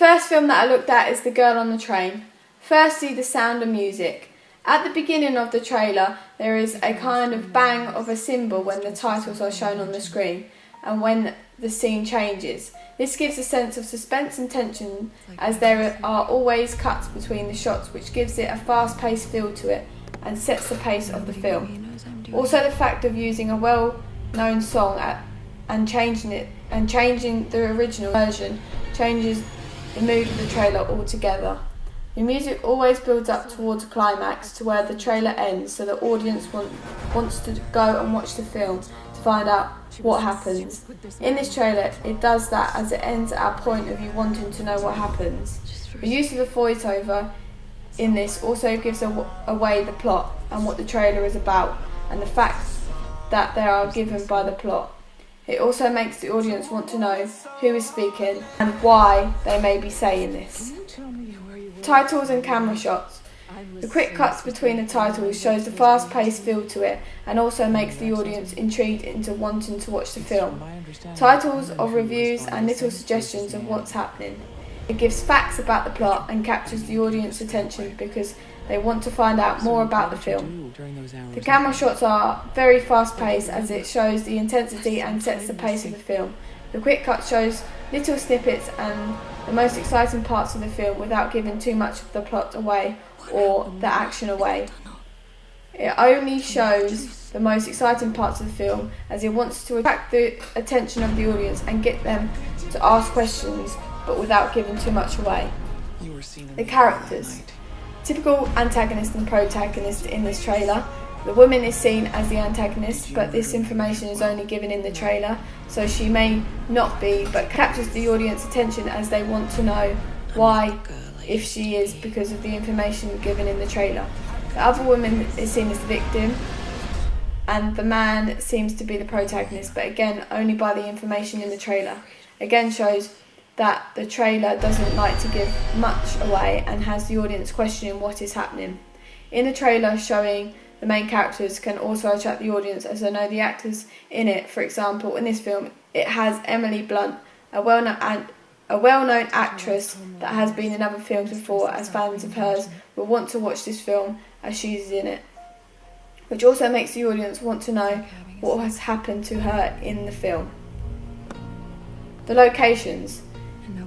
First film that I looked at is The Girl on the Train. Firstly, the sound and music. At the beginning of the trailer, there is a kind of bang of a cymbal when the titles are shown on the screen and when the scene changes. This gives a sense of suspense and tension, as there are always cuts between the shots, which gives it a fast-paced feel to it and sets the pace of the film. Also, the fact of using a well-known song and changing the original version changes the mood of the trailer altogether. The music always builds up towards a climax to where the trailer ends, so the audience wants to go and watch the film to find out what happens. In this trailer, it does that as it ends at a point of you wanting to know what happens. The use of the voiceover in this also gives away the plot and what the trailer is about, and the facts that they are given by the plot. It also makes the audience want to know who is speaking and why they may be saying this. Titles and camera shots. The quick cuts between the titles shows the fast-paced feel to it and also makes the audience intrigued into wanting to watch the film. Titles of reviews and little suggestions of what's happening. It gives facts about the plot and captures the audience's attention because they want to find out more about the film. The camera shots are very fast-paced as it shows the intensity and sets the pace of the film. The quick cut shows little snippets and the most exciting parts of the film without giving too much of the plot away or the action away. It only shows the most exciting parts of the film as it wants to attract the attention of the audience and get them to ask questions, but without giving too much away. The characters. Typical antagonist and protagonist in this trailer. The woman is seen as the antagonist, but this information is only given in the trailer, so she may not be, but captures the audience's attention as they want to know why, if she is, because of the information given in the trailer. The other woman is seen as the victim, and the man seems to be the protagonist, but again, only by the information in the trailer. Again shows that the trailer doesn't like to give much away and has the audience questioning what is happening. In the trailer, showing the main characters can also attract the audience as they know the actors in it. For example, in this film, it has Emily Blunt, a well-known actress that has been in other films before, as fans of hers will want to watch this film as she's in it, which also makes the audience want to know what has happened to her in the film. The locations.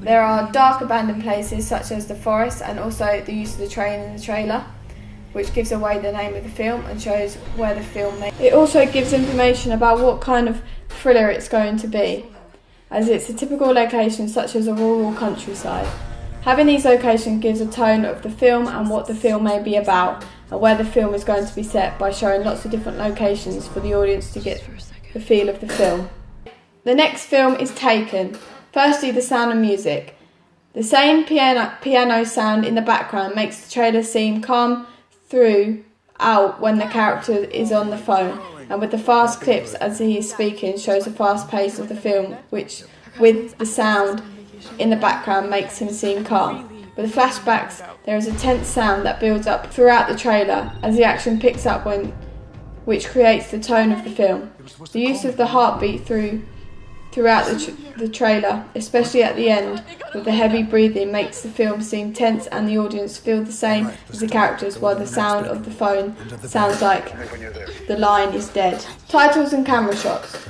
There are dark abandoned places such as the forest and also the use of the train in the trailer, which gives away the name of the film and shows where the film may. It also gives information about what kind of thriller it's going to be, as it's a typical location such as a rural countryside. Having these locations gives a tone of the film and what the film may be about and where the film is going to be set by showing lots of different locations for the audience to get the feel of the film. The next film is Taken. Firstly, the sound and music. The same piano sound in the background makes the trailer seem calm throughout when the character is on the phone, and with the fast clips as he is speaking shows the fast pace of the film, which with the sound in the background makes him seem calm. With the flashbacks, there is a tense sound that builds up throughout the trailer as the action picks up which creates the tone of the film. The use of the heartbeat throughout the trailer, especially at the end with the heavy breathing, makes the film seem tense and the audience feel the same as the characters, while the sound of the phone sounds like the line is dead. Titles and camera shots.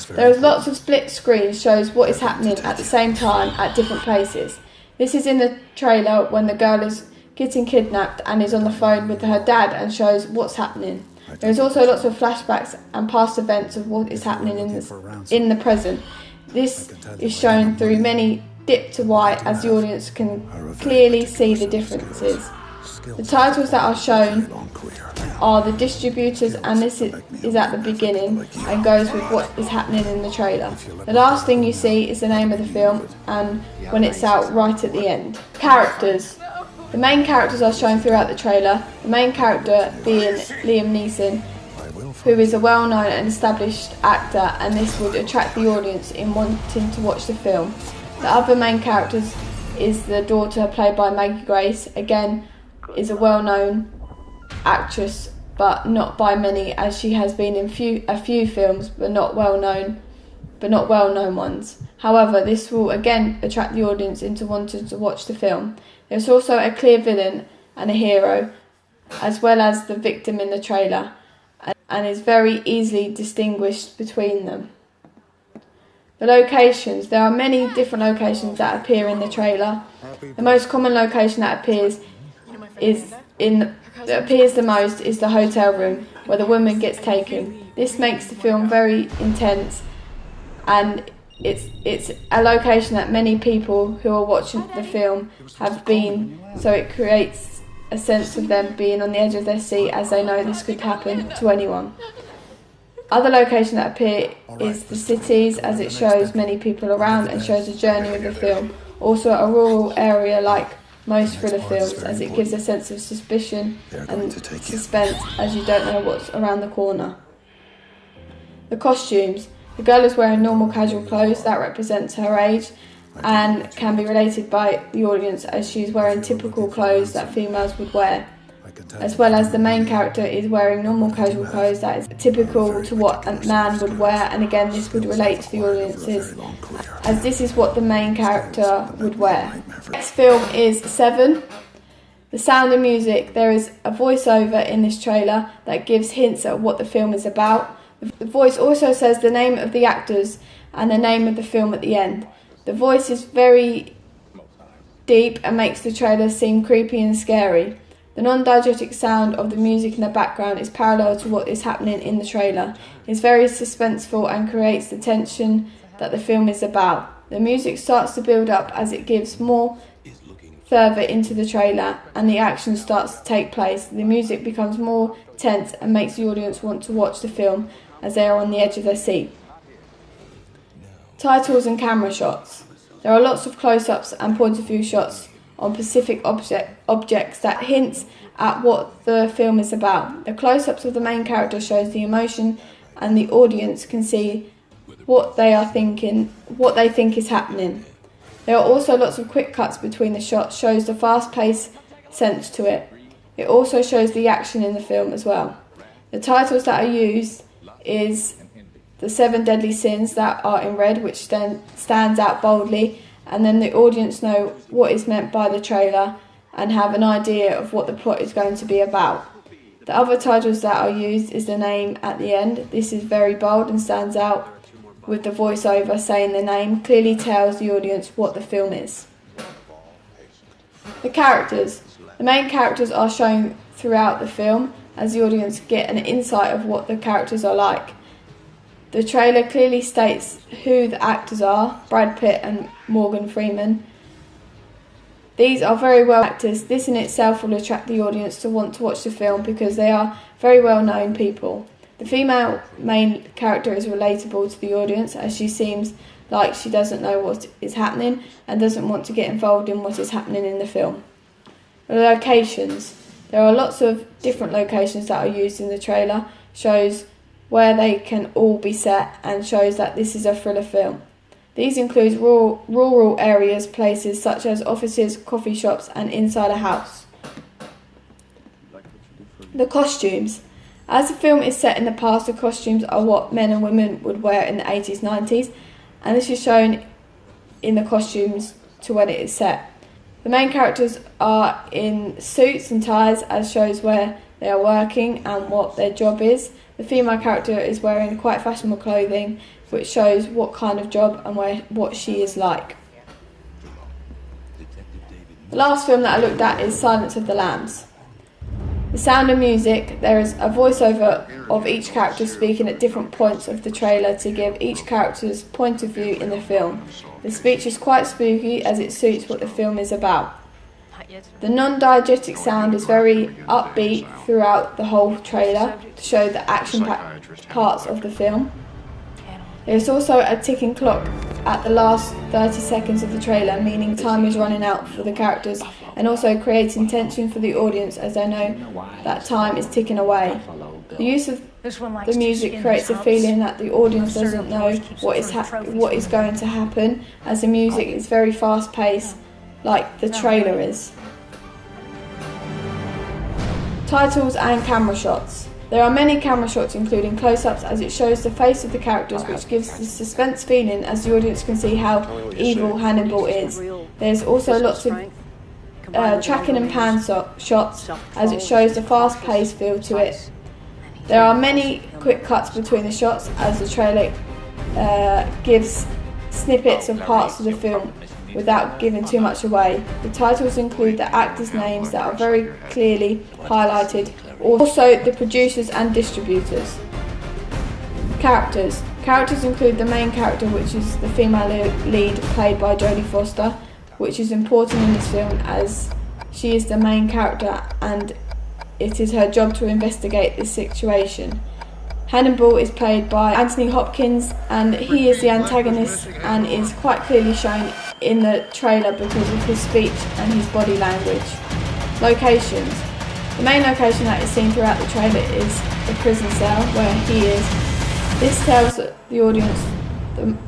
There is lots of split screens shows what is happening at the same time at different places. This is in the trailer when the girl is getting kidnapped and is on the phone with her dad and shows what's happening. There is also lots of flashbacks and past events of what is happening in the present. This is shown through many dip to white as the audience can clearly see the differences. The titles that are shown are the distributors, and this is at the beginning and goes with what is happening in the trailer. The last thing you see is the name of the film and when it's out right at the end. Characters. The main characters are shown throughout the trailer, the main character being Liam Neeson, who is a well-known and established actor, and this would attract the audience in wanting to watch the film. The other main characters is the daughter, played by Maggie Grace, again is a well-known actress but not by many, as she has been in a few films but not well known, but not well-known ones. However, this will again attract the audience into wanting to watch the film. There's also a clear villain and a hero, as well as the victim in the trailer, and is very easily distinguished between them. The locations. There are many different locations that appear in the trailer. The most common location that appears the most is the hotel room where the woman gets taken. This makes the film very intense, and it's a location that many people who are watching the film have been, so it creates a sense of them being on the edge of their seat as they know this could happen to anyone. Other locations that appear is the cities, as it shows many people around and shows the journey of the film. Also a rural area like most thriller films, as it gives a sense of suspicion and suspense as you don't know what's around the corner. The costumes. The girl is wearing normal casual clothes that represents her age and can be related by the audience as she's wearing typical clothes that females would wear, as well as the main character is wearing normal casual clothes that is typical to what a man would wear, and again this would relate to the audiences as this is what the main character would wear. The next film is Seven. The Sound of Music. There is a voiceover in this trailer that gives hints at what the film is about. The voice also says the name of the actors and the name of the film at the end. The voice is very deep and makes the trailer seem creepy and scary. The non-diegetic sound of the music in the background is parallel to what is happening in the trailer. It's very suspenseful and creates the tension that the film is about. The music starts to build up as it gives more further into the trailer and the action starts to take place. The music becomes more tense and makes the audience want to watch the film as they are on the edge of their seat. Titles and camera shots. There are lots of close-ups and point of view shots on specific objects that hints at what the film is about. The close-ups of the main character shows the emotion and the audience can see what they think is happening. There are also lots of quick cuts between the shots, shows the fast-paced sense to it. It also shows the action in the film as well. The titles that are used is the 7 deadly sins that are in red, which then stands out boldly, and then the audience know what is meant by the trailer and have an idea of what the plot is going to be about. The other titles that are used is the name at the end. This is very bold and stands out with the voiceover saying the name, clearly tells the audience what the film is. The characters. The main characters are shown throughout the film as the audience get an insight of what the characters are like. The trailer clearly states who the actors are, Brad Pitt and Morgan Freeman. These are very well actors. This in itself will attract the audience to want to watch the film because they are very well known people. The female main character is relatable to the audience as she seems like she doesn't know what is happening and doesn't want to get involved in what is happening in the film. The locations. There are lots of different locations that are used in the trailer, shows where they can all be set and shows that this is a thriller film. These include rural areas, places such as offices, coffee shops and inside a house. The costumes. As the film is set in the past, the costumes are what men and women would wear in the 80s, 90s, and this is shown in the costumes to when it is set. The main characters are in suits and ties as shows where they are working and what their job is. The female character is wearing quite fashionable clothing which shows what kind of job and what she is like. The last film that I looked at is Silence of the Lambs. The Sound of Music. There is a voiceover of each character speaking at different points of the trailer to give each character's point of view in the film. The speech is quite spooky as it suits what the film is about. The non-diegetic sound is very upbeat throughout the whole trailer to show the action-packed parts of the film. There is also a ticking clock at the last 30 seconds of the trailer, meaning time is running out for the characters and also creating tension for the audience as they know that time is ticking away. The use of the music creates a feeling that the audience doesn't know what is going to happen as the music is very fast-paced like the trailer is. Titles and camera shots. There are many camera shots including close-ups as it shows the face of the characters, which gives the suspense feeling as the audience can see how evil Hannibal is. There's also lots of tracking and pan shots as it shows the fast-paced feel to it. There are many quick cuts between the shots as the trailer gives snippets of parts of the film without giving too much away. The titles include the actors' names that are very clearly highlighted, also the producers and distributors. Characters. Characters include the main character, which is the female lead played by Jodie Foster, which is important in this film as she is the main character and it is her job to investigate this situation. Hannibal is played by Anthony Hopkins and he is the antagonist and is quite clearly shown in the trailer because of his speech and his body language. Locations. The main location that is seen throughout the trailer is the prison cell where he is. This tells the audience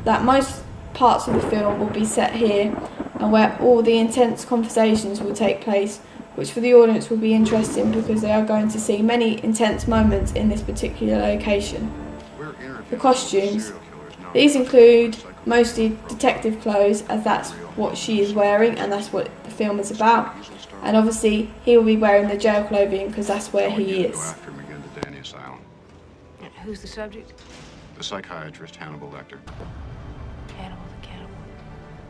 that most parts of the film will be set here and where all the intense conversations will take place, which for the audience will be interesting because they are going to see many intense moments in this particular location. The costumes. These include mostly detective clothes as that's what she is wearing and that's what the film is about. And obviously he will be wearing the jail clothing because that's where he is. Who's the subject? The psychiatrist Hannibal Lecter.